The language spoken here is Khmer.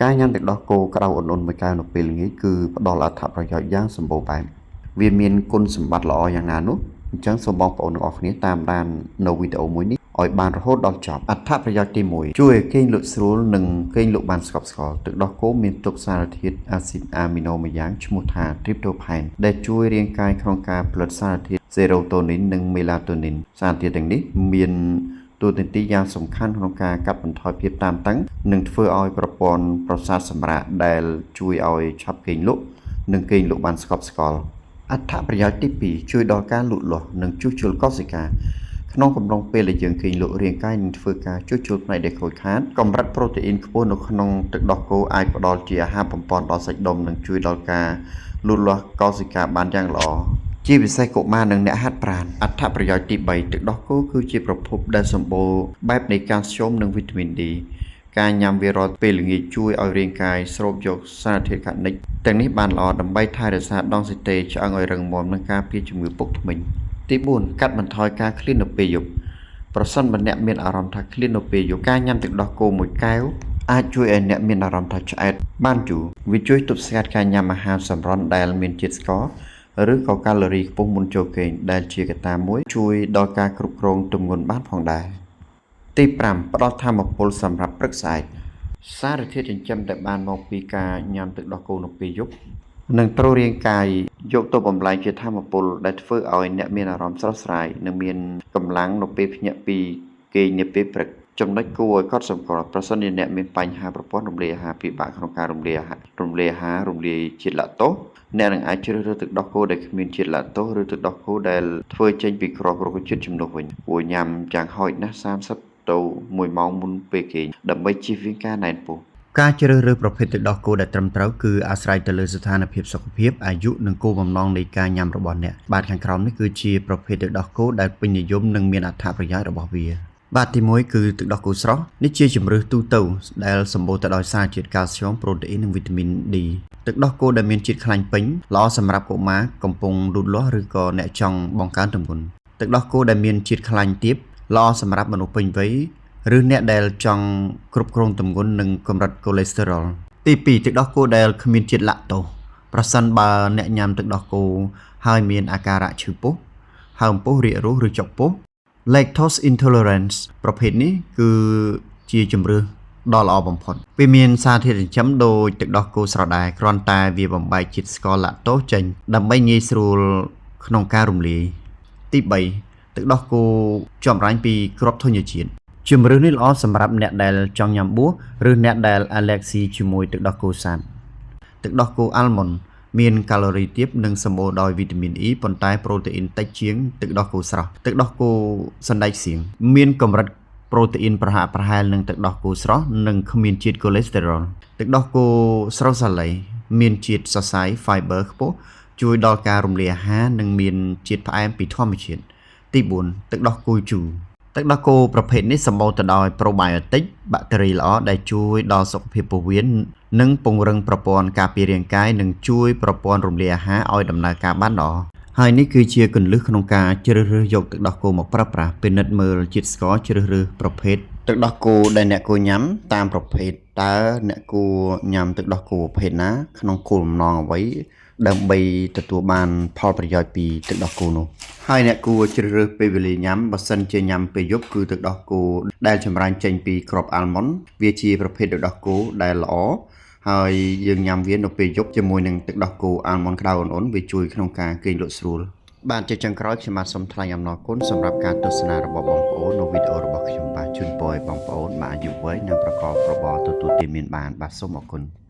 ការញ៉ាំទឹកដោះគោក្តៅឧណ្ហៗមួយកែវនៅពេលល្ងាចគឺផ្ដល់អត្ថប្រយោជន៍យ៉ាងសម្បូរបែបវាមានគុណសម្បត្តិល្អយ៉ាងណានោះអញ្ចឹងសូមបងប្អូនទាំងអស់គ្នាតាមដាននៅវីដេអូមួយនេះឲ្យបានរហូតដល់ចប់អត្ថប្រយោជន៍ទី1ជួយឲ្យគេងលក់ស្រួលនិងគេងលក់បានស្កប់ស្កល់ទឹកដោះគោមានផ្ទុកសារធាតុអាស៊ីតអាមីណូមួយយ៉ាងឈ្មោះថា tryptophan ដែលជួយរាងកាយក្នុងការផលិតសារធាតុ serotonin និង melatonin សារធាតុទាំងនេះមានតួនាទីយ៉ាងសំខាន់ក្នុងការកាត់បន្ថយភាពតានតឹងនិងធ្វើឲ្យប្រព័ន្ធប្រសាទសម្រាកដែលជួយឲ្យឆាប់គេងលក់និងគេងលក់បានស្កប់ស្កល់អត្ថប្រយោជន៍ទី2ជួយដល់ការលូតលាស់និងជួសជុលកោសិកាក្នុងកំឡុងពេលដែលយើងគេងលក់រាងកាយនឹងធ្វើការជួសជុលផ្នែកដែលខូចខាតកម្រិតប្រូតេអ៊ីនខ្ពស់នៅក្នុងទឹកដោះគោអាចផ្ដល់ជាអាហារបំប៉នដល់សាច់ដុំនិងជួយដល់ការលូតលាស់កោសិកាបានយ៉ាងល្អជាពិសេសកុមារនិងអ្នកហាត់ប្រាណអត្ថប្រយោជន៍ទី3ទឹកដោះគោគឺជាប្រភពដែលសម្បូរបែបនៃកាល់ស្យូមនិងវីតាមីន D ការញ៉ាំវារាល់ពេលល្ងាចជួយឲ្យរាងកាយស្រូបយកសារធាតុខានិចទាំងនេះបានល្អដើម្បីថែរក្សាដងសីតេឆ្អឹងឲ្យរឹងមាំនិងការពារជំងឺពុកធ្មេញទី4កាត់បន្ថយការឃ្លាននៅពេលយប់ប្រសិនបើអ្នកមានអារម្មណ៍ថាឃ្លាននៅពេលយប់ការញ៉ាំទឹកដោះគោមួយកែវអាចជួយឲ្យអ្នកមានអារម្មណ៍ថាឆ្អែតបានយូរវាជួយទប់ស្កាត់ការញ៉ាំអាហារសម្រន់ដែលមានជាតិស្ករឬក៏កាឡូរីខ្ពស់មុនចូលគេងដែលជាកត្តាមួយជួយដល់ការគ្រប់គ្រងទម្ងន់បានផងដែរទី5ផ្ដល់ថាមពលសម្រាប់ព្រឹកស្អែកសារធាតុចិញ្ចឹមដែលបានមកពីការញ៉ាំទឹកដោះគោនៅពេលយប់នឹងត្រូវរាងកាយយកទៅបំលែងជាថាមពលដែលធ្វើឲ្យអ្នកមានអារម្មណ៍ស្រស់ស្រាយនិងមានកម្លាំងនៅពេលភ្ញាក់ពីគេងនាពេលព្រឹកចំណុចគួរឲ្យកត់សម្គាល់ប្រសិនជាអ្នកមានបញ្ហាប្រព័ន្ធរំលាយអាហារពិបាកក្នុងការរំលាយជាតិឡាក់តូសអ្នកនឹងអាចជ្រើសរើសទឹកដោះគោដែលគ្មានជាតិឡាក់តូសឬទឹកដោះគោដែលធ្វើចេញពីគ្រាប់រុក្ខជាតិជំនួសវិញគួរញ៉ាំយ៉ាងហោចណាស់30ទៅ1ម៉ោងមុនពេលគេងដើម្បីជៀសវាងការណែនពោះការជ្រើសរើសប្រភេទទឹកដោះគោដែលត្រឹមត្រូវគឺអាស្រ័យទៅលើស្ថានភាពសុខភាពអាយុនិងគោលបំណងនៃការញ៉ាំរបស់អ្នកបាទខាងក្រោមនេះគឺជាប្រភេទទឹកដោះគោដែលពេញនិយមនិងមានអត្ថប្រយោជន៍របស់វាបាទទី1គឺទឹកដោះគោស្រស់នេះជាជម្រើសទូទៅដែលសម្បូរទៅដោយសារជាតិកាល់ស្យូមប្រូតេអ៊ីននិងវីតាមីន D ទឹកដោះគោដែលមានជាតិខ្លាញ់ពេញល្អសម្រាប់កុមារកំពុងលូតលាស់ឬក៏អ្នកចង់បង្កើនទម្ងន់ទឹកដោះគោដែលមានជាតិខ្លាញ់ទាបល្អសម្រាប់មនុស្សពេញវ័យឬអ្នកដែលចង់គ្រប់គ្រងទម្ងន់និងកម្រិតកូលេស្តេរ៉ុលទី2ទឹកដោះគោដែលគ្មានជាតិឡាក់តូសប្រសិនបើអ្នកញ៉ាំទឹកដោះគោហើយមានអាការៈឈឺពោះហើមពោះរាគរូសឬចុកពោះ Lactose intolerance ប្រភេទនេះគឺជាជម្រើសដ៏ល្អបំផុតវាមានសារធាតុចិញ្ចឹមដូចទឹកដោះគោស្រស់ដែរគ្រាន់តែវាបំបែកជាតិស្ករឡាក់តូសចេញដើម្បីងាយស្រួលក្នុងការរំលាយទី3ទឹកដោះគោចម្រាញ់ពីគ្រាប់ធញ្ញជាតិជម្រើសនេះល្អសម្រាប់អ្នកដែលចង់ញ៉ាំបួសឬអ្នកដែលអាឡែហ្ស៊ីជាមួយទឹកដោះគោសត្វទឹកដោះគោអាល់ម៉ុនមានកាឡូរីទាបនិងសម្បូរដោយវីតាមីន E ប៉ុន្តែប្រូតេអ៊ីនតិចជាងទឹកដោះគោស្រស់ទឹកដោះគោសណ្តែកសៀងមានកម្រិតប្រូតេអ៊ីនប្រហាក់ប្រហែលនឹងទឹកដោះគោស្រស់និងគ្មានជាតិកូលេស្តេរ៉ុលទឹកដោះគោស្រស់សាឡៃមានជាតិសរសៃ fiber ខ្ពស់ជួយដល់ការរំលាយអាហារនិងមានជាតិផ្អែមពីធម្មជាតិទី4ទឹកដោះគោជូរទឹកដោះគោប្រភេទនេះសម្បូរទៅដោយប្រូបាយអូទិកបាក់តេរីល្អដែលជួយដល់សុខភាពពោះវៀននិងពង្រឹងប្រព័ន្ធការពាររាងកាយនិងជួយប្រព័ន្ធរំលាយអាហារឲ្យដំណើរការបានល្អហើយនេះគឺជាគន្លឹះក្នុងការជ្រើសរើសយកទឹកដោះគោមកប្រើប្រាស់ពិនិត្យមើលជាតិស្ករជ្រើសរើសប្រភេទទឹកដោះគោដែលអ្នកគួរញ៉ាំតាមប្រភេទតើអ្នកគួរញ៉ាំទឹកដោះគោប្រភេទណាក្នុងគោលបំណងអ្វីដើម្បីទទួលបានផលប្រយោជន៍ពីទឹកដោះគោនោះហើយអ្នកគួរជ្រើសរើសពេលវេលាញ៉ាំបើសិនជាញ៉ាំពេលយប់គឺទឹកដោះគោដែលចម្រាញ់ចេញពីគ្រាប់អាល់ម៉ុនវាជាប្រភេទទឹកដោះគោដែលល្អហើយយើងញ៉ាំវានៅពេលយប់ជាមួយនឹងទឹកដោះគោអាល់ម៉ុនក្តៅឧណ្ហៗវាជួយក្នុងការគេងលក់ស្រួលបាទជាចុងក្រោយខ្ញុំបាទសូមថ្លែងអំណរគុណសម្រាប់ការទស្សនារបស់បងប្អូននៅវីដេអូរបស់ខ្ញុំបាទជូនពរឲ្យបងប្អូនបានអាយុវែងនិងប្រកបរបរទទួលទានមានបានបាទសូមអរគុណ